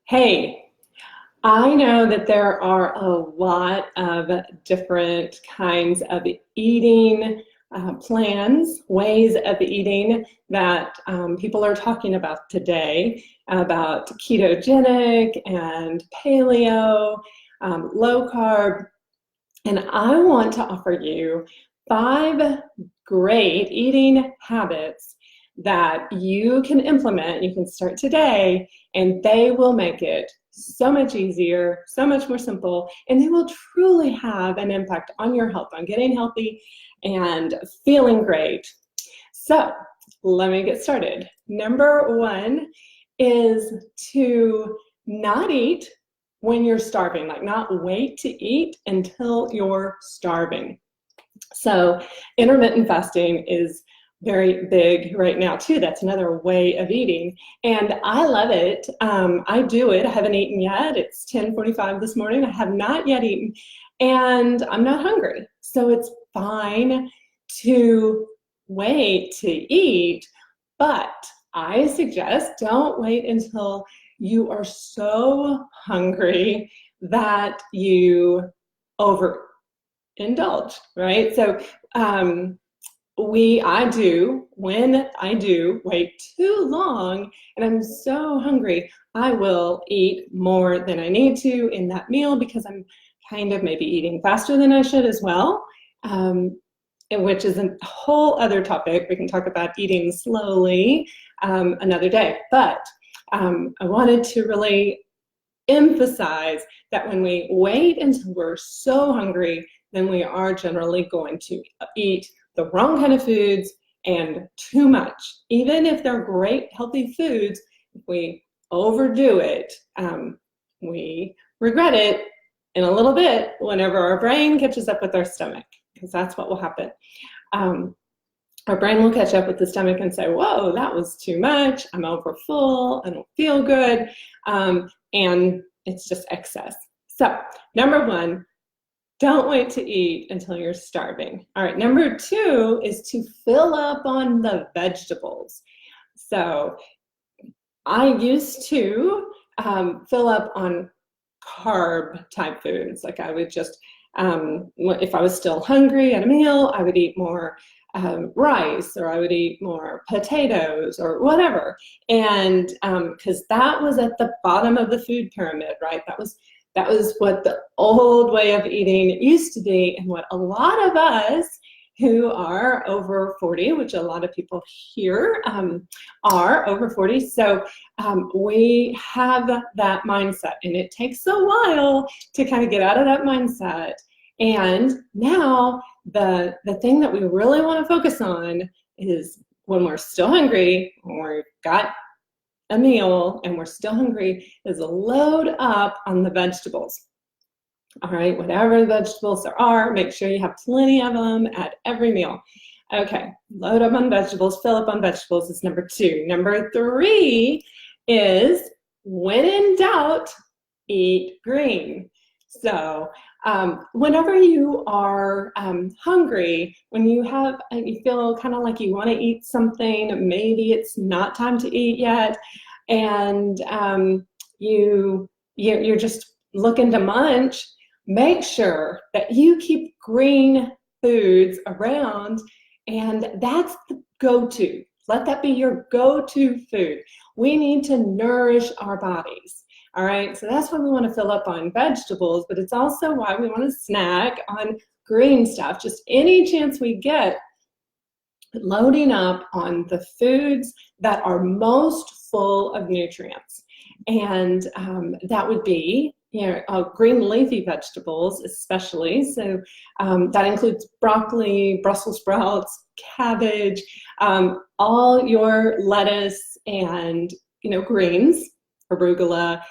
Hey, I know that there are a lot of different kinds of eating plans, ways of eating that people are talking about today, about ketogenic and paleo, low carb. And I want to offer you 5 great eating habits that you can implement. You can start today, and they will make it so much easier, so much more simple, and they will truly have an impact on your health, on getting healthy and feeling great. So let me get started. Number 1 is to not eat when you're starving, like not wait to eat until you're starving. So intermittent fasting is very big right now too. That's another way of eating, and I love it. I do it. I haven't eaten yet. It's 10:45 this morning. I have not yet eaten, and I'm not hungry. So it's fine to wait to eat, but I suggest don't wait until you are so hungry that you overindulge, right? So when I do wait too long and I'm so hungry, I will eat more than I need to in that meal because I'm kind of maybe eating faster than I should as well, which is a whole other topic. We can talk about eating slowly another day. But I wanted to really emphasize that when we wait until we're so hungry, then we are generally going to eat the wrong kind of foods and too much. Even if they're great, healthy foods, if we overdo it, we regret it in a little bit whenever our brain catches up with our stomach, because that's what will happen. Our brain will catch up with the stomach and say, whoa, that was too much. I'm over full. I don't feel good. And it's just excess. So number 1, don't wait to eat until you're starving. All right, number 2 is to fill up on the vegetables. So I used to fill up on carb type foods. Like I would just, if I was still hungry at a meal, I would eat more rice, or I would eat more potatoes or whatever. And because that was at the bottom of the food pyramid, right? That was what the old way of eating used to be, and what a lot of us who are over 40, which a lot of people here are over 40. So we have that mindset, and it takes a while to kind of get out of that mindset. And now the thing that we really want to focus on is when we're still hungry, when we've got a meal and we're still hungry, is load up on the vegetables. All right, whatever the vegetables there are, make sure you have plenty of them at every meal. Okay, load up on vegetables, fill up on vegetables is number 2. Number 3 is, when in doubt, eat green. So whenever you are hungry, when you feel kind of like you want to eat something, maybe it's not time to eat yet, and you're just looking to munch, make sure that you keep green foods around, and that's the go-to. Let that be your go-to food. We need to nourish our bodies. All right, so that's why we want to fill up on vegetables, but it's also why we want to snack on green stuff. Just any chance we get, loading up on the foods that are most full of nutrients. And that would be, green leafy vegetables especially. So that includes broccoli, Brussels sprouts, cabbage, all your lettuce and, greens, arugula,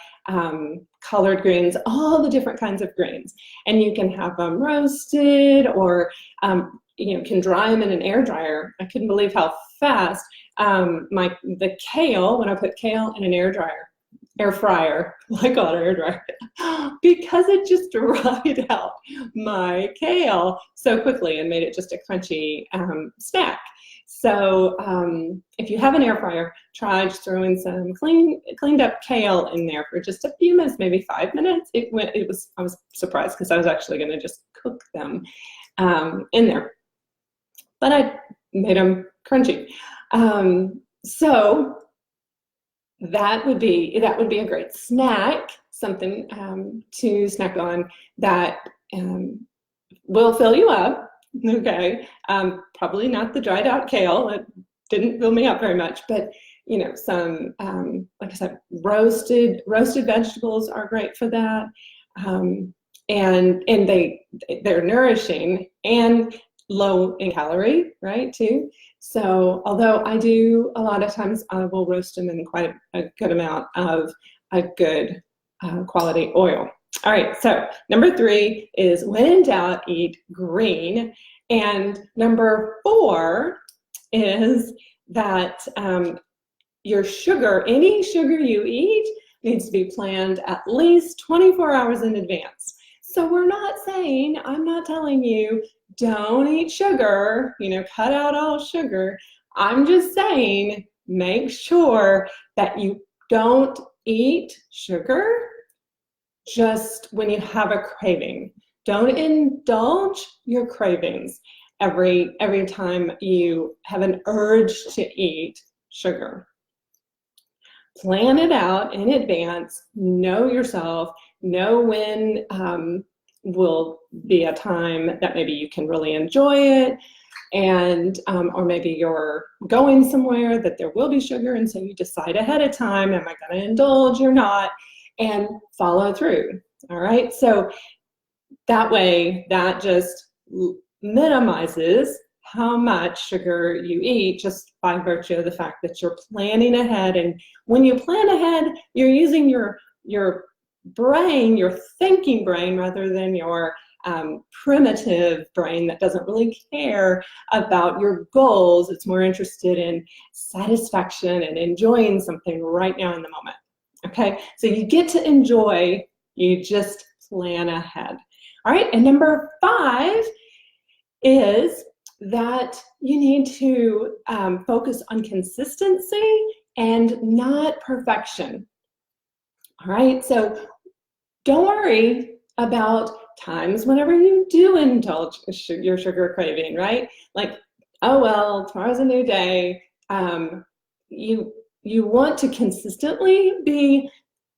collard greens, all the different kinds of greens. And you can have them roasted, or can dry them in an air dryer. I couldn't believe how fast the kale, when I put kale in an air fryer, I call it air dryer, because it just dried out my kale so quickly and made it just a crunchy snack. So if you have an air fryer, try just throwing some cleaned up kale in there for just a few minutes, maybe 5 minutes. I was surprised because I was actually going to just cook them in there, but I made them crunchy. So that would be a great snack, something to snack on that will fill you up. Okay, probably not the dried out kale. It didn't fill me up very much, but you know, some like I said, roasted vegetables are great for that, and they're nourishing and low in calorie, right? Too. So although I do a lot of times, I will roast them in quite a good amount of a good quality oil. All right, so number 3 is when in doubt, eat green. And number 4 is that your sugar, any sugar you eat, needs to be planned at least 24 hours in advance. So we're not saying, I'm not telling you, don't eat sugar, you know, cut out all sugar. I'm just saying, make sure that you don't eat sugar just when you have a craving. Don't indulge your cravings every time you have an urge to eat sugar. Plan it out in advance. Know yourself. Know when will be a time that maybe you can really enjoy it, and or maybe you're going somewhere that there will be sugar, and so you decide ahead of time, am I going to indulge or not, and follow through. All right, so that way, that just minimizes how much sugar you eat just by virtue of the fact that you're planning ahead. And when you plan ahead, you're using your brain, your thinking brain, rather than your primitive brain that doesn't really care about your goals. It's more interested in satisfaction and enjoying something right now in the moment. Okay, so you get to enjoy, you just plan ahead. All right, and number 5 is that you need to focus on consistency and not perfection. All right, so don't worry about times whenever you do indulge your sugar craving, right? Like, oh well, tomorrow's a new day. You want to consistently be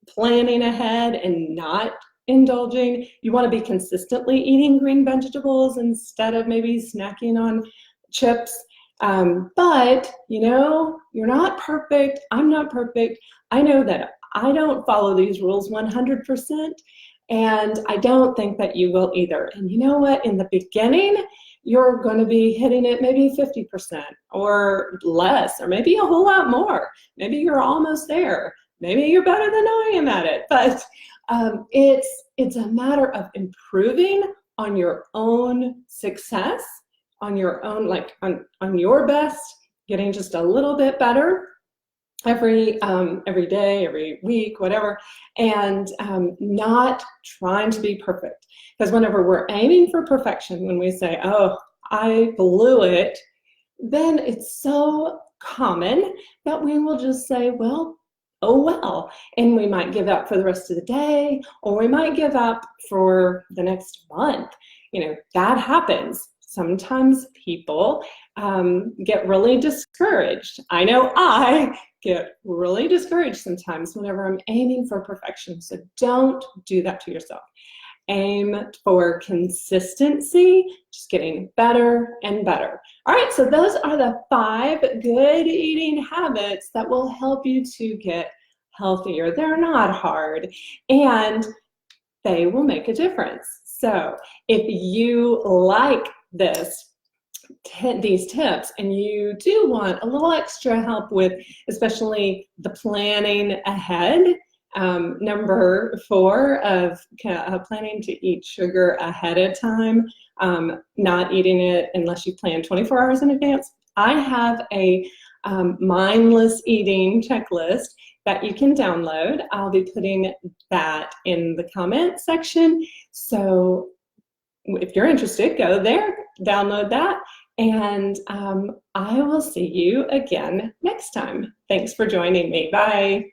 planning ahead and not indulging. You want to be consistently eating green vegetables instead of maybe snacking on chips. But you know, you're not perfect. I'm not perfect. I know that I don't follow these rules 100%, and I don't think that you will either. And you know what? In the beginning, you're going to be hitting it maybe 50% or less, or maybe a whole lot more. Maybe you're almost there. Maybe you're better than I am at it. But it's a matter of improving on your own success, on your own, like on your best, getting just a little bit better every day, every week, whatever, and not trying to be perfect. Because whenever we're aiming for perfection, when we say, oh, I blew it, then it's so common that we will just say, well, oh well, and we might give up for the rest of the day, or we might give up for the next month. You know, that happens. Sometimes people get really discouraged. I know I get really discouraged sometimes whenever I'm aiming for perfection. So don't do that to yourself. Aim for consistency, just getting better and better. All right, so those are the 5 good eating habits that will help you to get healthier. They're not hard, and they will make a difference. So if you like these tips and you do want a little extra help with especially the planning ahead, number 4 of planning to eat sugar ahead of time, not eating it unless you plan 24 hours in advance, I have a mindless eating checklist that you can download. I'll be putting that in the comment section. So if you're interested, go there, download that, And I will see you again next time. Thanks for joining me. Bye.